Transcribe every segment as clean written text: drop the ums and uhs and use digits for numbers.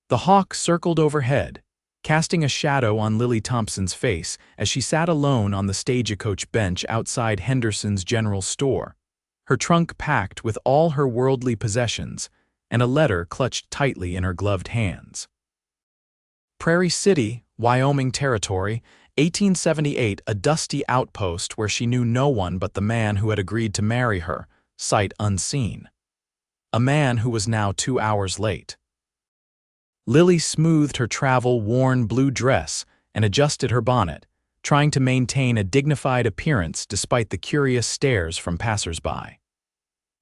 The hawk circled overhead, casting a shadow on Lily Thompson's face as she sat alone on the stagecoach bench outside Henderson's general store, her trunk packed with all her worldly possessions and a letter clutched tightly in her gloved hands. Prairie City, Wyoming Territory, 1878, a dusty outpost where she knew no one but the man who had agreed to marry her, sight unseen. A man who was now 2 hours late. Lily smoothed her travel-worn blue dress and adjusted her bonnet, trying to maintain a dignified appearance despite the curious stares from passers-by.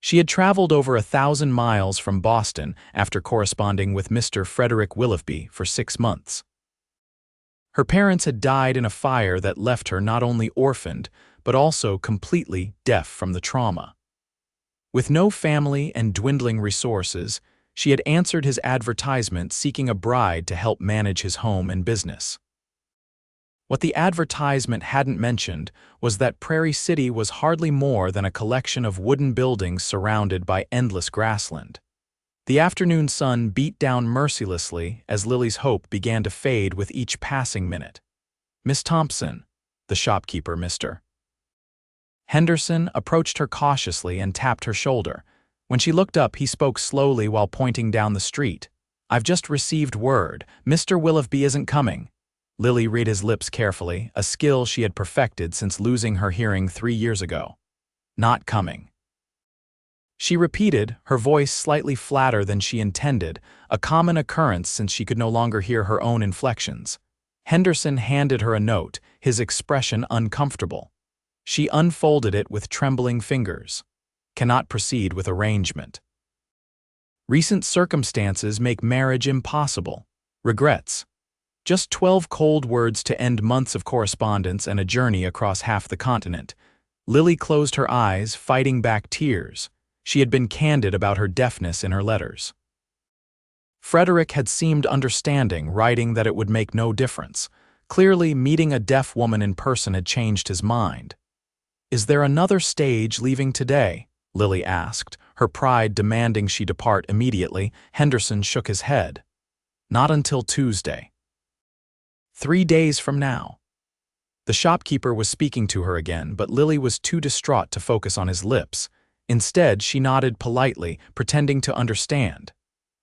She had traveled over 1,000 miles from Boston after corresponding with Mr. Frederick Willoughby for 6 months. Her parents had died in a fire that left her not only orphaned, but also completely deaf from the trauma. With no family and dwindling resources, she had answered his advertisement seeking a bride to help manage his home and business. What the advertisement hadn't mentioned was that Prairie City was hardly more than a collection of wooden buildings surrounded by endless grassland. The afternoon sun beat down mercilessly as Lily's hope began to fade with each passing minute. "Miss Thompson," the shopkeeper, Mr. Henderson, approached her cautiously and tapped her shoulder. When she looked up, he spoke slowly while pointing down the street. "I've just received word. Mr. Willoughby isn't coming." Lily read his lips carefully, a skill she had perfected since losing her hearing 3 years ago. "Not coming." She repeated, her voice slightly flatter than she intended, a common occurrence since she could no longer hear her own inflections. Henderson handed her a note, his expression uncomfortable. She unfolded it with trembling fingers. "Cannot proceed with arrangement. Recent circumstances make marriage impossible. Regrets." Just 12 cold words to end months of correspondence and a journey across half the continent. Lily closed her eyes, fighting back tears. She had been candid about her deafness in her letters. Frederick had seemed understanding, writing that it would make no difference. Clearly, meeting a deaf woman in person had changed his mind. "Is there another stage leaving today?" Lily asked, her pride demanding she depart immediately. Henderson shook his head. "Not until Tuesday. 3 days from now." The shopkeeper was speaking to her again, but Lily was too distraught to focus on his lips. Instead, she nodded politely, pretending to understand.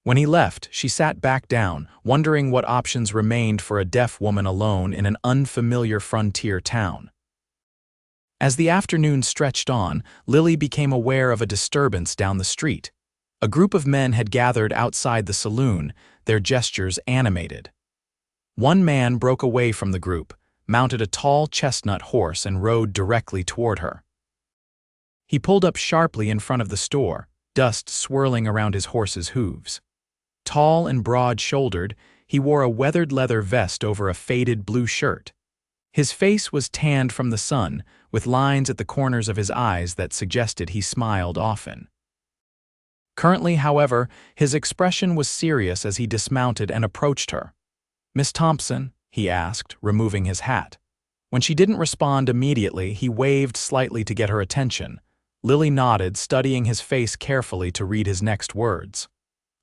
When he left, she sat back down, wondering what options remained for a deaf woman alone in an unfamiliar frontier town. As the afternoon stretched on, Lily became aware of a disturbance down the street. A group of men had gathered outside the saloon, their gestures animated. One man broke away from the group, mounted a tall chestnut horse and rode directly toward her. He pulled up sharply in front of the store, dust swirling around his horse's hooves. Tall and broad-shouldered, he wore a weathered leather vest over a faded blue shirt. His face was tanned from the sun, with lines at the corners of his eyes that suggested he smiled often. Currently, however, his expression was serious as he dismounted and approached her. "Miss Thompson?" he asked, removing his hat. When she didn't respond immediately, he waved slightly to get her attention. Lily nodded, studying his face carefully to read his next words.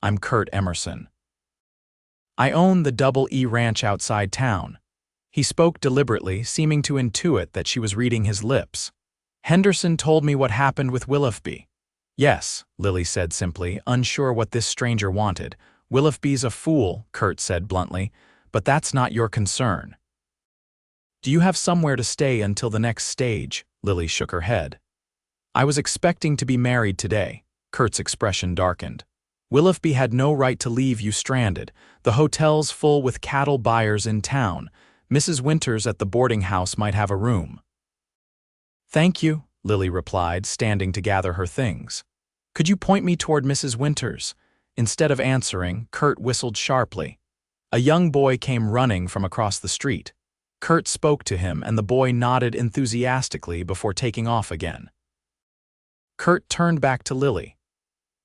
"I'm Kurt Emerson. I own the Double E Ranch outside town." He spoke deliberately, seeming to intuit that she was reading his lips. "Henderson told me what happened with Willoughby." "Yes," Lily said simply, unsure what this stranger wanted. "Willoughby's a fool," Kurt said bluntly, "but that's not your concern." "Do you have somewhere to stay until the next stage?" Lily shook her head. "I was expecting to be married today." Kurt's expression darkened. "Willoughby had no right to leave you stranded. The hotel's full with cattle buyers in town. Mrs. Winters at the boarding house might have a room." "Thank you," Lily replied, standing to gather her things. "Could you point me toward Mrs. Winters?" Instead of answering, Kurt whistled sharply. A young boy came running from across the street. Kurt spoke to him, and the boy nodded enthusiastically before taking off again. Kurt turned back to Lily.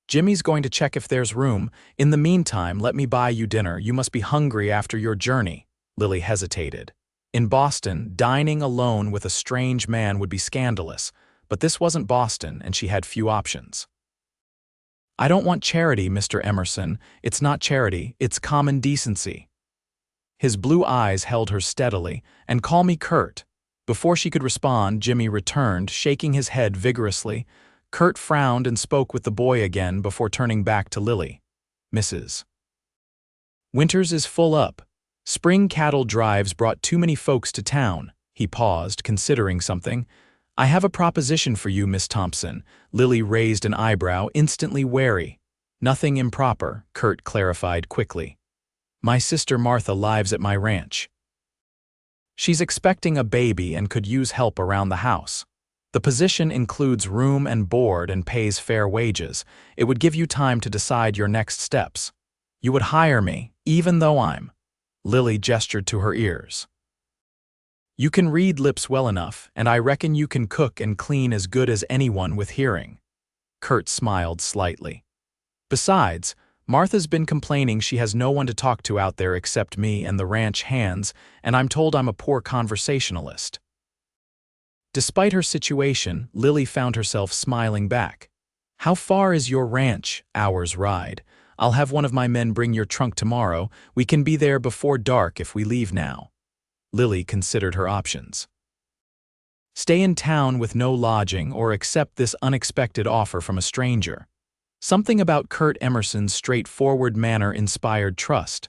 "Jimmy's going to check if there's room. In the meantime, let me buy you dinner. You must be hungry after your journey." Lily hesitated. In Boston, dining alone with a strange man would be scandalous, but this wasn't Boston, and she had few options. I don't want charity, Mr. Emerson. It's not charity, it's common decency. His blue eyes held her steadily. And call me Kurt. Before she could respond, Jimmy returned, shaking his head vigorously. Kurt frowned and spoke with the boy again before turning back to Lily. Mrs. Winters is full up. Spring cattle drives brought too many folks to town. He paused, considering something. I have a proposition for you, Miss Thompson. Lily raised an eyebrow, instantly wary. Nothing improper, Kurt clarified quickly. My sister Martha lives at my ranch. She's expecting a baby and could use help around the house. The position includes room and board and pays fair wages. It would give you time to decide your next steps. You would hire me, even though I'm… Lily gestured to her ears. You can read lips well enough, and I reckon you can cook and clean as good as anyone with hearing. Kurt smiled slightly. Besides, Martha's been complaining she has no one to talk to out there except me and the ranch hands, and I'm told I'm a poor conversationalist. Despite her situation, Lily found herself smiling back. How far is your ranch? Hour's ride. I'll have one of my men bring your trunk tomorrow. We can be there before dark if we leave now. Lily considered her options. Stay in town with no lodging or accept this unexpected offer from a stranger. Something about Kurt Emerson's straightforward manner inspired trust.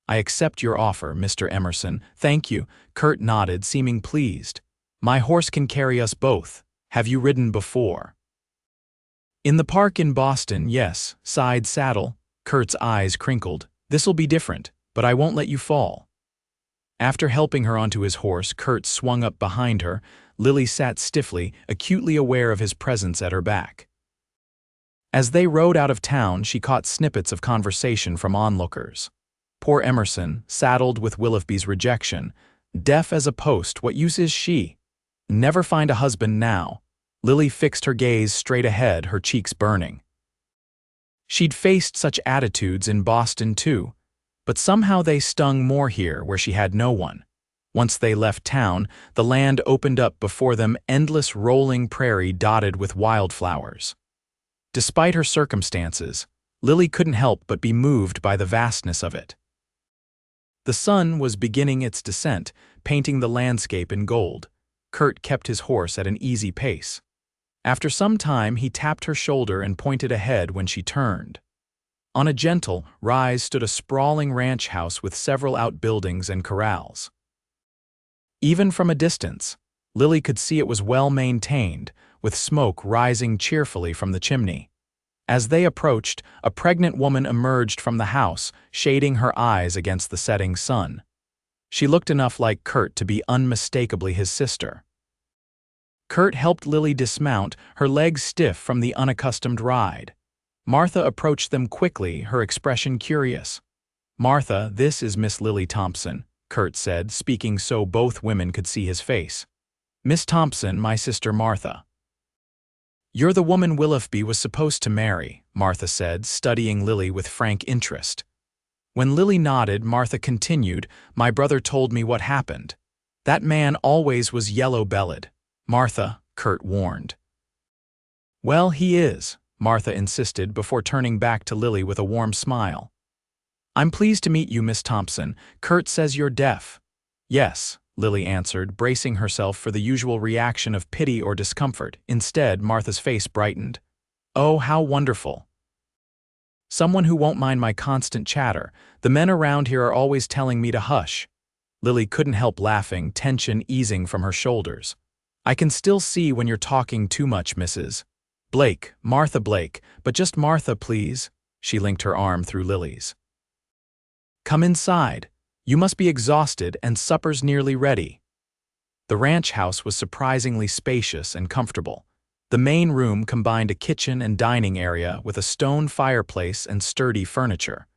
I accept your offer, Mr. Emerson. Thank you. Kurt nodded, seeming pleased. My horse can carry us both. Have you ridden before? In the park in Boston, yes. Side saddle. Kurt's eyes crinkled. This'll be different, but I won't let you fall. After helping her onto his horse, Kurt swung up behind her. Lily sat stiffly, acutely aware of his presence at her back. As they rode out of town, she caught snippets of conversation from onlookers. Poor Emerson, saddled with Willoughby's rejection. Deaf as a post, what use is she? Never find a husband now. Lily fixed her gaze straight ahead, her cheeks burning. She'd faced such attitudes in Boston too, but somehow they stung more here where she had no one. Once they left town, the land opened up before them, endless rolling prairie dotted with wildflowers. Despite her circumstances, Lily couldn't help but be moved by the vastness of it. The sun was beginning its descent, painting the landscape in gold. Kurt kept his horse at an easy pace. After some time, he tapped her shoulder and pointed ahead when she turned. On a gentle rise stood a sprawling ranch house with several outbuildings and corrals. Even from a distance, Lily could see it was well maintained, with smoke rising cheerfully from the chimney. As they approached, a pregnant woman emerged from the house, shading her eyes against the setting sun. She looked enough like Kurt to be unmistakably his sister. Kurt helped Lily dismount, her legs stiff from the unaccustomed ride. Martha approached them quickly, her expression curious. Martha, this is Miss Lily Thompson, Kurt said, speaking so both women could see his face. Miss Thompson, my sister Martha. You're the woman Willoughby was supposed to marry, Martha said, studying Lily with frank interest. When Lily nodded, Martha continued, my brother told me what happened. That man always was yellow-bellied. Martha, Kurt warned. Well, he is, Martha insisted before turning back to Lily with a warm smile. I'm pleased to meet you, Miss Thompson. Kurt says you're deaf. Yes, Lily answered, bracing herself for the usual reaction of pity or discomfort. Instead, Martha's face brightened. Oh, how wonderful. Someone who won't mind my constant chatter. The men around here are always telling me to hush. Lily couldn't help laughing, tension easing from her shoulders. I can still see when you're talking too much, Mrs. Blake, Martha Blake, but just Martha, please. She linked her arm through Lily's. Come inside. You must be exhausted and supper's nearly ready. The ranch house was surprisingly spacious and comfortable. The main room combined a kitchen and dining area with a stone fireplace and sturdy furniture.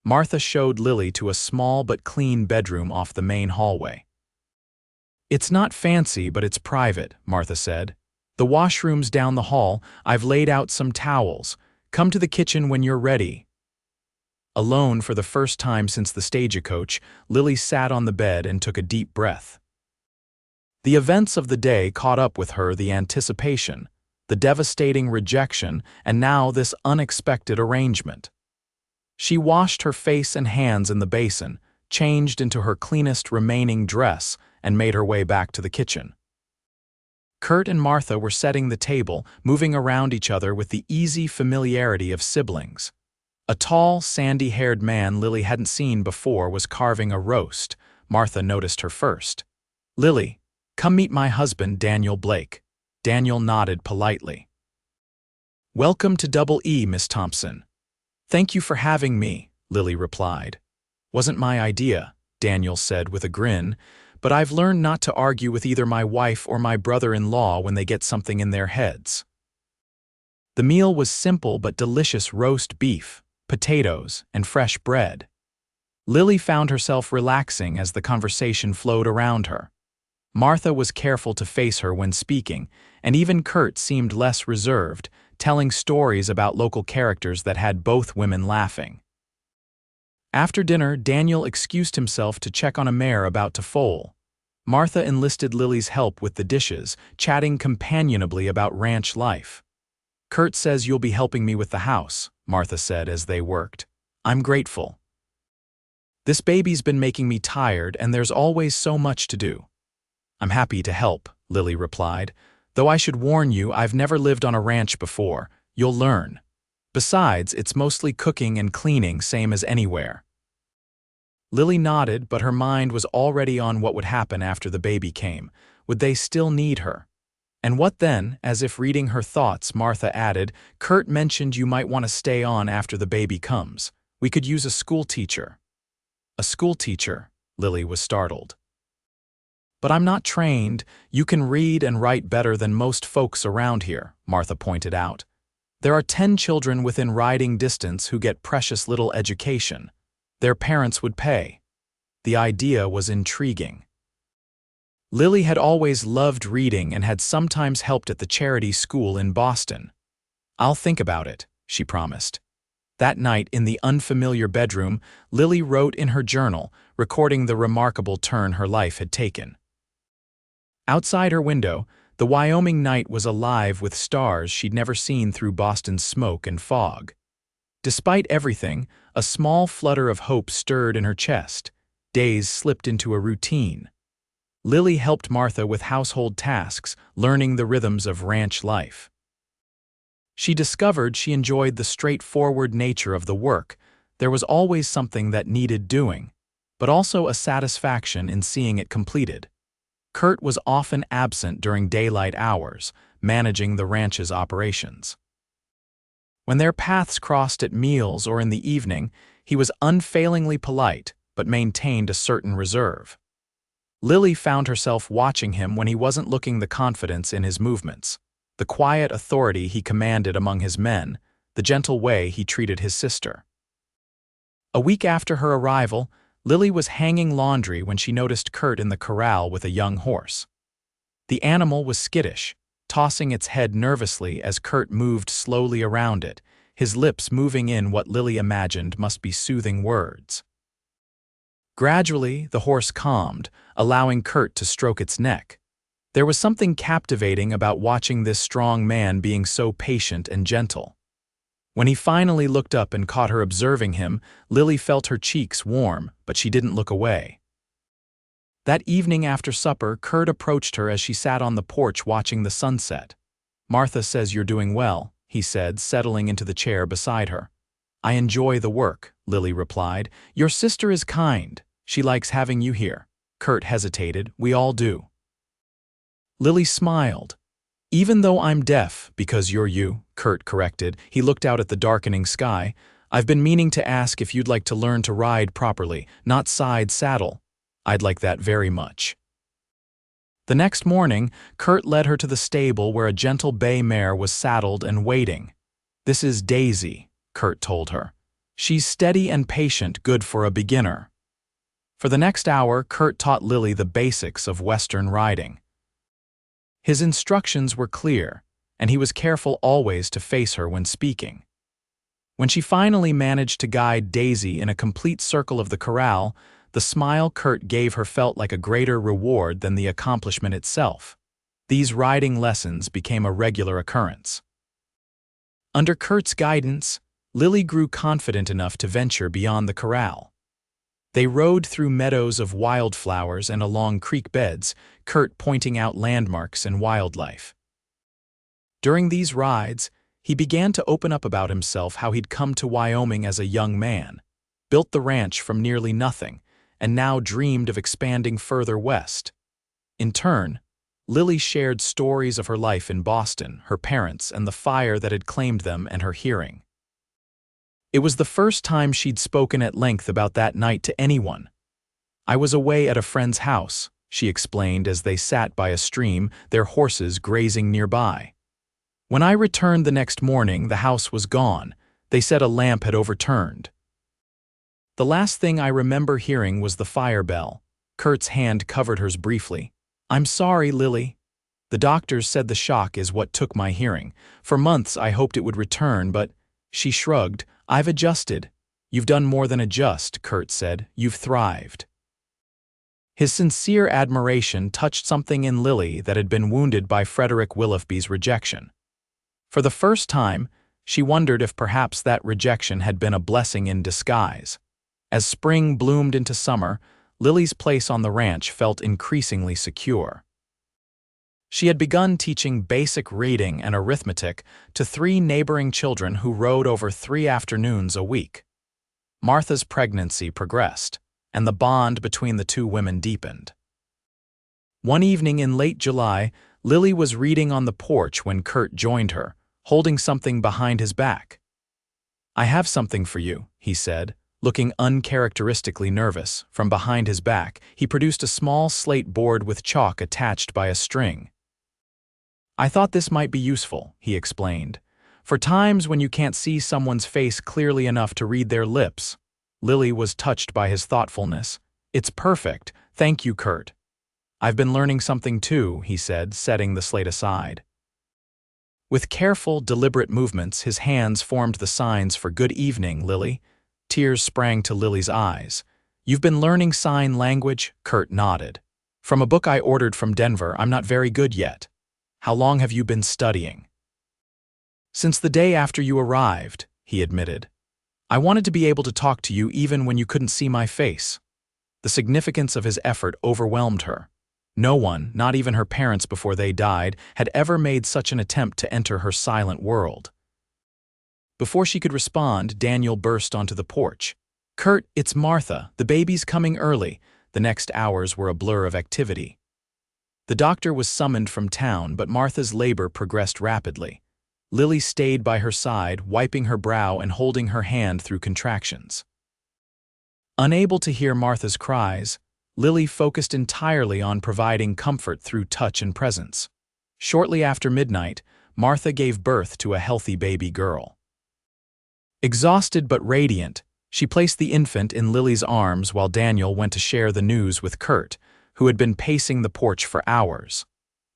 Martha showed Lily to a small but clean bedroom off the main hallway. It's not fancy, but it's private, Martha said. The washroom's down the hall. I've laid out some towels. Come to the kitchen when you're ready. Alone for the first time since the stagecoach, Lily sat on the bed and took a deep breath. The events of the day caught up with her, the anticipation. the devastating rejection, and now this unexpected arrangement. She washed her face and hands in the basin, changed into her cleanest remaining dress, and made her way back to the kitchen. Kurt and Martha were setting the table, moving around each other with the easy familiarity of siblings. A tall, sandy-haired man Lily hadn't seen before was carving a roast. Martha noticed her first. "Lily, come meet my husband, Daniel Blake." Daniel nodded politely. "Welcome to Double E, Miss Thompson." "Thank you for having me," Lily replied. "Wasn't my idea," Daniel said with a grin, "but I've learned not to argue with either my wife or my brother-in-law when they get something in their heads." The meal was simple but delicious: roast beef, potatoes, and fresh bread. Lily found herself relaxing as the conversation flowed around her. Martha was careful to face her when speaking, and even Kurt seemed less reserved, telling stories about local characters that had both women laughing. After dinner, Daniel excused himself to check on a mare about to foal. Martha enlisted Lily's help with the dishes, chatting companionably about ranch life. "Kurt says you'll be helping me with the house," Martha said as they worked. "I'm grateful. This baby's been making me tired, and there's always so much to do." "I'm happy to help," Lily replied. "Though I should warn you, I've never lived on a ranch before. You'll learn. Besides, it's mostly cooking and cleaning, same as anywhere." Lily nodded, but her mind was already on what would happen after the baby came. Would they still need her? "And what then?" As if reading her thoughts, Martha added, "Kurt mentioned you might want to stay on after the baby comes. We could use a school teacher." "A school teacher?" Lily was startled. "But I'm not trained. You can read and write better than most folks around here," Martha pointed out. "There are 10 children within riding distance who get precious little education. Their parents would pay." The idea was intriguing. Lily had always loved reading and had sometimes helped at the charity school in Boston. "I'll think about it," she promised. That night, in the unfamiliar bedroom, Lily wrote in her journal, recording the remarkable turn her life had taken. Outside her window, the Wyoming night was alive with stars she'd never seen through Boston's smoke and fog. Despite everything, a small flutter of hope stirred in her chest. Days slipped into a routine. Lily helped Martha with household tasks, learning the rhythms of ranch life. She discovered she enjoyed the straightforward nature of the work. There was always something that needed doing, but also a satisfaction in seeing it completed. Kurt was often absent during daylight hours, managing the ranch's operations. When their paths crossed at meals or in the evening, he was unfailingly polite, but maintained a certain reserve. Lily found herself watching him when he wasn't looking the confidence in his movements, the quiet authority he commanded among his men, the gentle way he treated his sister. A week after her arrival, Lily was hanging laundry when she noticed Kurt in the corral with a young horse. The animal was skittish, tossing its head nervously as Kurt moved slowly around it, his lips moving in what Lily imagined must be soothing words. Gradually, the horse calmed, allowing Kurt to stroke its neck. There was something captivating about watching this strong man being so patient and gentle. When he finally looked up and caught her observing him, Lily felt her cheeks warm, but she didn't look away. That evening after supper, Kurt approached her as she sat on the porch watching the sunset. "Martha says you're doing well," he said, settling into the chair beside her. "I enjoy the work," Lily replied. "Your sister is kind. She likes having you here." Kurt hesitated. "We all do." Lily smiled. "Even though I'm deaf, because you're you," Kurt corrected. He looked out at the darkening sky. "I've been meaning to ask if you'd like to learn to ride properly, not side saddle. I'd like that very much." The next morning, Kurt led her to the stable where a gentle bay mare was saddled and waiting. "This is Daisy," Kurt told her. "She's steady and patient, good for a beginner." For the next hour, Kurt taught Lily the basics of Western riding. His instructions were clear, and he was careful always to face her when speaking. When she finally managed to guide Daisy in a complete circle of the corral, the smile Kurt gave her felt like a greater reward than the accomplishment itself. These riding lessons became a regular occurrence. Under Kurt's guidance, Lily grew confident enough to venture beyond the corral. They rode through meadows of wildflowers and along creek beds, Kurt pointing out landmarks and wildlife. During these rides, he began to open up about himself, how he'd come to Wyoming as a young man, built the ranch from nearly nothing, and now dreamed of expanding further west. In turn, Lily shared stories of her life in Boston, her parents, and the fire that had claimed them and her hearing. It was the first time she'd spoken at length about that night to anyone. "I was away at a friend's house," she explained as they sat by a stream, their horses grazing nearby. "When I returned the next morning, the house was gone. They said a lamp had overturned. The last thing I remember hearing was the fire bell." Kurt's hand covered hers briefly. "I'm sorry, Lily. The doctors said the shock is what took my hearing. For months I hoped it would return, but..." She shrugged. "I've adjusted." "You've done more than adjust," Kurt said. "You've thrived." His sincere admiration touched something in Lily that had been wounded by Frederick Willoughby's rejection. For the first time, she wondered if perhaps that rejection had been a blessing in disguise. As spring bloomed into summer, Lily's place on the ranch felt increasingly secure. She had begun teaching basic reading and arithmetic to 3 neighboring children who rode over 3 afternoons a week. Martha's pregnancy progressed, and the bond between the 2 women deepened. One evening in late July, Lily was reading on the porch when Kurt joined her, holding something behind his back. "I have something for you," he said, looking uncharacteristically nervous. From behind his back, he produced a small slate board with chalk attached by a string. "I thought this might be useful," he explained, "for times when you can't see someone's face clearly enough to read their lips." Lily was touched by his thoughtfulness. "It's perfect. Thank you, Kurt." "I've been learning something too," he said, setting the slate aside. With careful, deliberate movements, his hands formed the signs for "Good evening, Lily." Tears sprang to Lily's eyes. "You've been learning sign language?" Kurt nodded. "From a book I ordered from Denver. I'm not very good yet." "How long have you been studying?" "Since the day after you arrived," he admitted. "I wanted to be able to talk to you even when you couldn't see my face." The significance of his effort overwhelmed her. No one, not even her parents before they died, had ever made such an attempt to enter her silent world. Before she could respond, Daniel burst onto the porch. "Kurt, it's Martha. The baby's coming early." The next hours were a blur of activity. The doctor was summoned from town, but Martha's labor progressed rapidly. Lily stayed by her side, wiping her brow and holding her hand through contractions. Unable to hear Martha's cries, Lily focused entirely on providing comfort through touch and presence. Shortly after midnight, Martha gave birth to a healthy baby girl. Exhausted but radiant, she placed the infant in Lily's arms while Daniel went to share the news with Kurt, who had been pacing the porch for hours.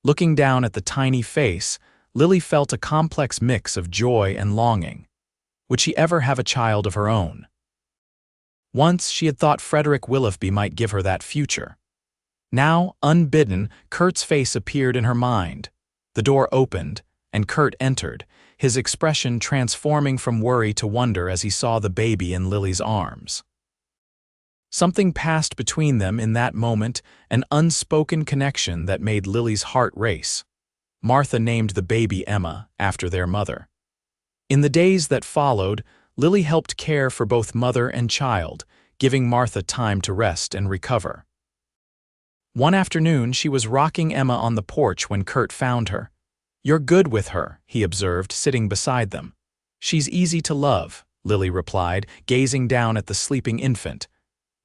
Looking down at the tiny face, Lily felt a complex mix of joy and longing. Would she ever have a child of her own? Once she had thought Frederick Willoughby might give her that future. Now, unbidden, Kurt's face appeared in her mind. The door opened, and Kurt entered, his expression transforming from worry to wonder as he saw the baby in Lily's arms. Something passed between them in that moment, an unspoken connection that made Lily's heart race. Martha named the baby Emma, after their mother. In the days that followed, Lily helped care for both mother and child, giving Martha time to rest and recover. One afternoon, she was rocking Emma on the porch when Kurt found her. "You're good with her," he observed, sitting beside them. "She's easy to love," Lily replied, gazing down at the sleeping infant.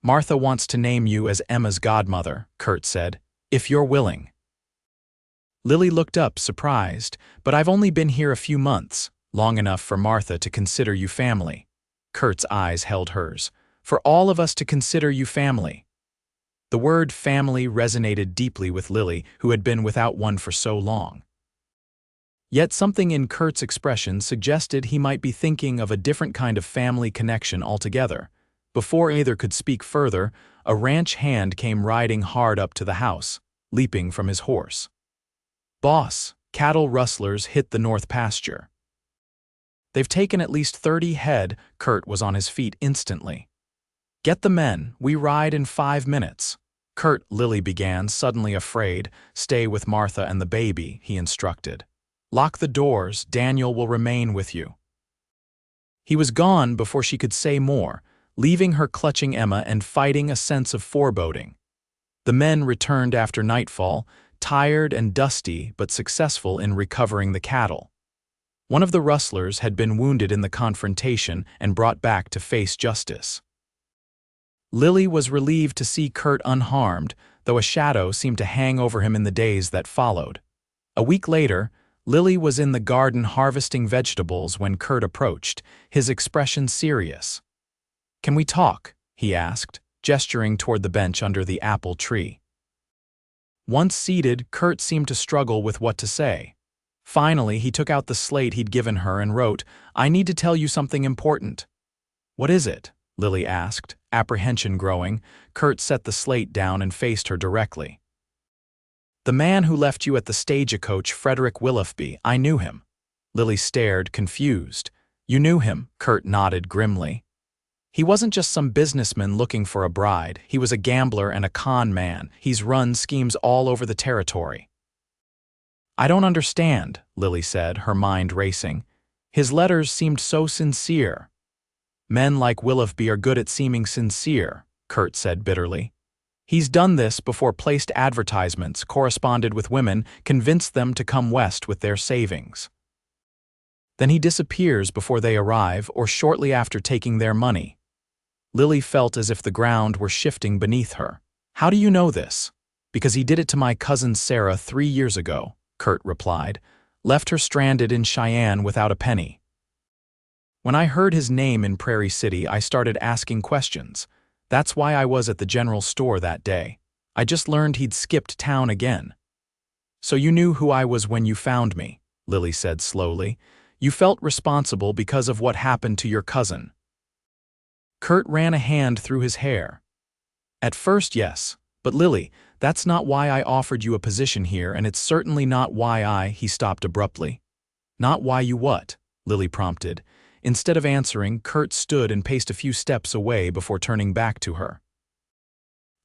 "Martha wants to name you as Emma's godmother," Kurt said, "if you're willing." Lily looked up, surprised. "But I've only been here a few months, long enough for Martha to consider you family." Kurt's eyes held hers. "For all of us to consider you family." The word family resonated deeply with Lily, who had been without one for so long. Yet something in Kurt's expression suggested he might be thinking of a different kind of family connection altogether. Before either could speak further, a ranch hand came riding hard up to the house, leaping from his horse. "Boss, cattle rustlers hit the north pasture. They've taken at least 30 head." Kurt was on his feet instantly. "Get the men, we ride in 5 minutes." "Kurt," Lily began, suddenly afraid. "Stay with Martha and the baby," he instructed. "Lock the doors, Daniel will remain with you." He was gone before she could say more, leaving her clutching Emma and fighting a sense of foreboding. The men returned after nightfall, tired and dusty but successful in recovering the cattle. One of the rustlers had been wounded in the confrontation and brought back to face justice. Lily was relieved to see Kurt unharmed, though a shadow seemed to hang over him in the days that followed. A week later, Lily was in the garden harvesting vegetables when Kurt approached, his expression serious. "Can we talk?" he asked, gesturing toward the bench under the apple tree. Once seated, Kurt seemed to struggle with what to say. Finally, he took out the slate he'd given her and wrote, "I need to tell you something important." "What is it?" Lily asked, apprehension growing. Kurt set the slate down and faced her directly. "The man who left you at the stagecoach, Frederick Willoughby, I knew him." Lily stared, confused. "You knew him?" Kurt nodded grimly. "He wasn't just some businessman looking for a bride. He was a gambler and a con man. He's run schemes all over the territory." "I don't understand," Lily said, her mind racing. "His letters seemed so sincere." "Men like Willoughby are good at seeming sincere," Kurt said bitterly. "He's done this before, placed advertisements, corresponded with women, convinced them to come west with their savings. Then he disappears before they arrive or shortly after taking their money." Lily felt as if the ground were shifting beneath her. "How do you know this?" "Because he did it to my cousin Sarah 3 years ago," Kurt replied. "Left her stranded in Cheyenne without a penny. When I heard his name in Prairie City, I started asking questions. That's why I was at the general store that day. I just learned he'd skipped town again." "So you knew who I was when you found me," Lily said slowly. "You felt responsible because of what happened to your cousin." Kurt ran a hand through his hair. "At first, yes. But Lily, that's not why I offered you a position here, and it's certainly not why he stopped abruptly. "Not why you what?" Lily prompted. Instead of answering, Kurt stood and paced a few steps away before turning back to her.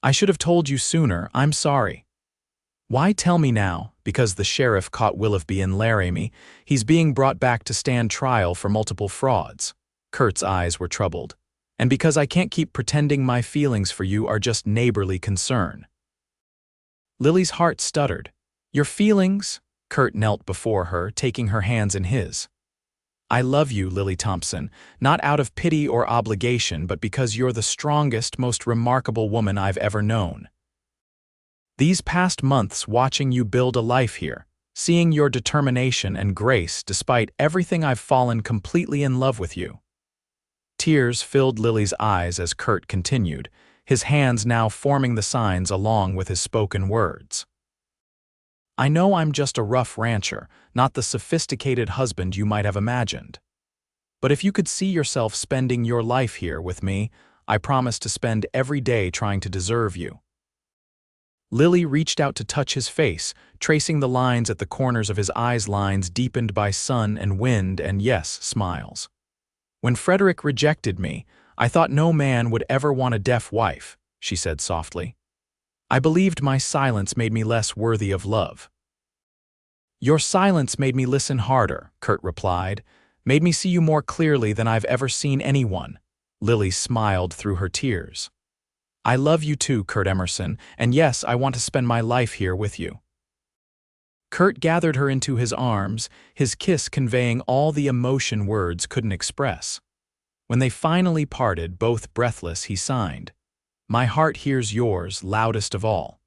"I should have told you sooner. I'm sorry." "Why tell me now?" "Because the sheriff caught Willoughby in Laramie. He's being brought back to stand trial for multiple frauds." Kurt's eyes were troubled. "And because I can't keep pretending my feelings for you are just neighborly concern." Lily's heart stuttered. "Your feelings?" Kurt knelt before her, taking her hands in his. "I love you, Lily Thompson, not out of pity or obligation, but because you're the strongest, most remarkable woman I've ever known. These past months watching you build a life here, seeing your determination and grace despite everything, I've fallen completely in love with you." Tears filled Lily's eyes as Kurt continued, his hands now forming the signs along with his spoken words. "I know I'm just a rough rancher, not the sophisticated husband you might have imagined. But if you could see yourself spending your life here with me, I promise to spend every day trying to deserve you." Lily reached out to touch his face, tracing the lines at the corners of his eyes, lines deepened by sun and wind and, yes, smiles. "When Frederick rejected me, I thought no man would ever want a deaf wife," she said softly. "I believed my silence made me less worthy of love." "Your silence made me listen harder," Kurt replied, "made me see you more clearly than I've ever seen anyone." Lily smiled through her tears. "I love you too, Kurt Emerson, and yes, I want to spend my life here with you." Kurt gathered her into his arms, his kiss conveying all the emotion words couldn't express. When they finally parted, both breathless, he signed, "My heart hears yours, loudest of all."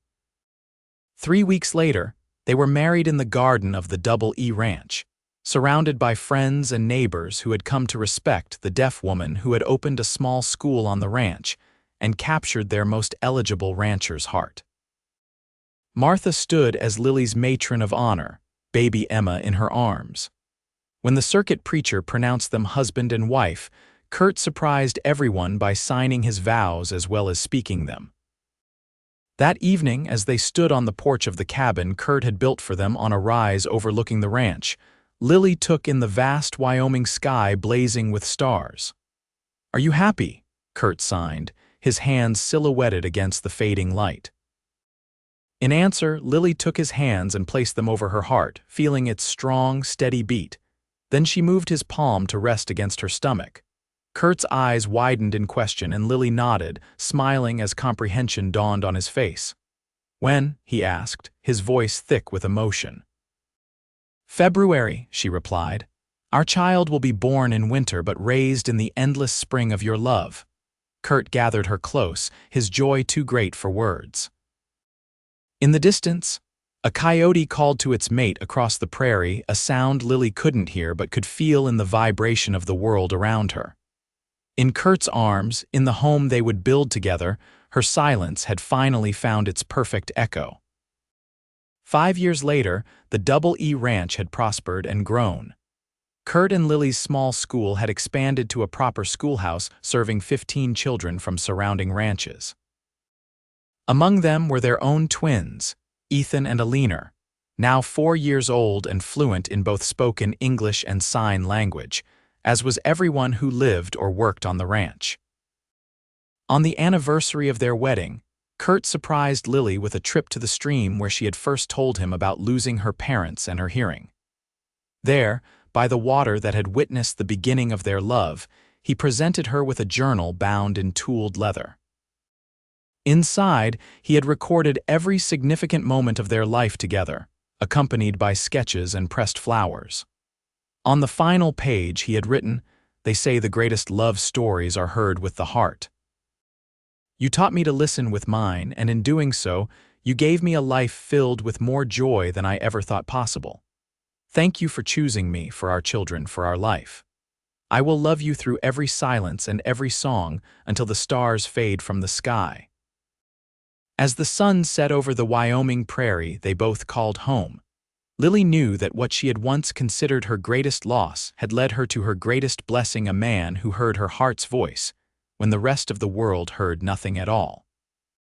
3 weeks later, they were married in the garden of the Double E Ranch, surrounded by friends and neighbors who had come to respect the deaf woman who had opened a small school on the ranch and captured their most eligible rancher's heart. Martha stood as Lily's matron of honor, baby Emma in her arms. When the circuit preacher pronounced them husband and wife, Kurt surprised everyone by signing his vows as well as speaking them. That evening, as they stood on the porch of the cabin Kurt had built for them on a rise overlooking the ranch, Lily took in the vast Wyoming sky blazing with stars. "Are you happy?" Kurt signed, his hands silhouetted against the fading light. In answer, Lily took his hands and placed them over her heart, feeling its strong, steady beat. Then she moved his palm to rest against her stomach. Kurt's eyes widened in question and Lily nodded, smiling as comprehension dawned on his face. "When?" he asked, his voice thick with emotion. "February," she replied. "Our child will be born in winter but raised in the endless spring of your love." Kurt gathered her close, his joy too great for words. In the distance, a coyote called to its mate across the prairie, a sound Lily couldn't hear but could feel in the vibration of the world around her. In Kurt's arms, in the home they would build together, her silence had finally found its perfect echo. 5 years later, the Double E Ranch had prospered and grown. Kurt and Lily's small school had expanded to a proper schoolhouse serving 15 children from surrounding ranches. Among them were their own twins, Ethan and Alina, now 4 years old and fluent in both spoken English and sign language, as was everyone who lived or worked on the ranch. On the anniversary of their wedding, Kurt surprised Lily with a trip to the stream where she had first told him about losing her parents and her hearing. There, by the water that had witnessed the beginning of their love, he presented her with a journal bound in tooled leather. Inside, he had recorded every significant moment of their life together, accompanied by sketches and pressed flowers. On the final page he had written, "They say the greatest love stories are heard with the heart. You taught me to listen with mine, and in doing so, you gave me a life filled with more joy than I ever thought possible. Thank you for choosing me, for our children, for our life. I will love you through every silence and every song until the stars fade from the sky." As the sun set over the Wyoming prairie they both called home, Lily knew that what she had once considered her greatest loss had led her to her greatest blessing, a man who heard her heart's voice when the rest of the world heard nothing at all.